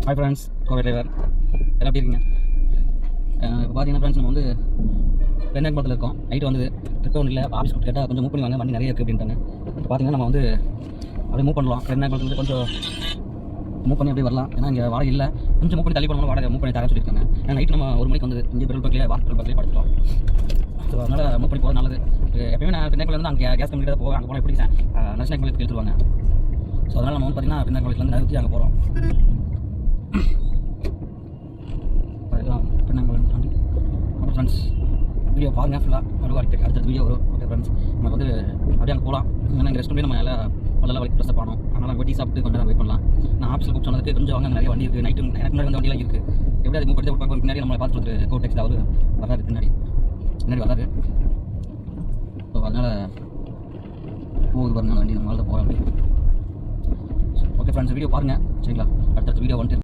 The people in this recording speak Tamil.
ஹாய் ஃப்ரெண்ட்ஸ், கோவை டிரைவர் எல்லாம் எப்படி இருக்கீங்க? இப்போ பார்த்தீங்கன்னா ஃப்ரெண்ட்ஸ், நம்ம வந்து பெண்ணாயக்குளத்தில் இருக்கோம். நைட்டு வந்து ட்ரிப் ஒன்றும் இல்லை, ஆஃபீஸ் கூப்பிட்டு கேட்டால் கொஞ்சம் மூவ் பண்ணி வாங்க, வண்டி நிறைய இருக்குது அப்படின்ட்டாங்க. இப்போ பார்த்தீங்கன்னா நம்ம வந்து அப்படியே மூவ் பண்ணலாம். பெண்ணாயக்குளத்துலேருந்து கொஞ்சம் மூவ் பண்ணி அப்படியே வரலாம். ஏன்னா இங்கே வாடகை இல்லை, கொஞ்சம் மூவ் பண்ணி தள்ளி போனாலும் வாடகை மூவ் பண்ணி தரேன்னு சொல்லியிருக்காங்க. ஏன்னா நைட்டு நம்ம 1 மணிக்கு வந்து இங்கே பெட்ரோல் பங்க்லேயே பெட்ரோல் பங்க்லேயே படுத்துட்டோம். ஸோ அதனால் மூவ் பண்ணி போகிறது நல்லது. எப்பயுமே நான் பெண்ணாயக்குளத்துலேருந்து அங்கே கேஸ் கம்பெனி தான் போவேன். அங்கே போனால் எப்படி நர்சிங் காலேஜ் எடுத்துருவாங்க. ஸோ அதனால் நம்ம வந்து பார்த்தீங்கன்னா பெண்ணாயக்குளத்துலேருந்து நிறுத்தி அங்கே போகிறோம். ஃப்ரெண்ட்ஸ், வீடியோ பாருங்கள் ஃபுல்லாக. அடுத்த வீடியோ வரும். ஓகே ஃப்ரெண்ட்ஸ், நம்ம வந்து அப்படியே அங்கே போகலாம். ஏன்னா இங்கே ரெஸ்ட் ரூம்லேயே நம்ம எல்லாம் பல்லெல்லாம் வலிக்கு ப்ரெஸ் பண்ணோம். அதனால் அங்கே டீ சாப்பிட்டு கொஞ்சம் நேரம் வெயிட் பண்ணலாம். நான் ஆஃபீஸில் கூப்பிட்டு சொன்னதுக்கு கொஞ்சம் வாங்க, நிறைய வண்டி இருக்குது. நைட்டு எனக்கு முன்னாடி வந்து வண்டியெல்லாம் இருக்குது. எப்படி அது மூவ் பண்ணி பின்னாடி நம்மளை பார்த்துட்டு கோ டெக்ஸ் அவர் வராது, பின்னாடி வராது. ஸோ அதனால் போகுது பாருங்கள் வண்டி, நம்மளால் தான் போகிறோம். அப்படி ஓகே ஃப்ரெண்ட்ஸ், வீடியோ பாருங்கள் சரிங்களா? அடுத்த வீடியோ வந்துட்டு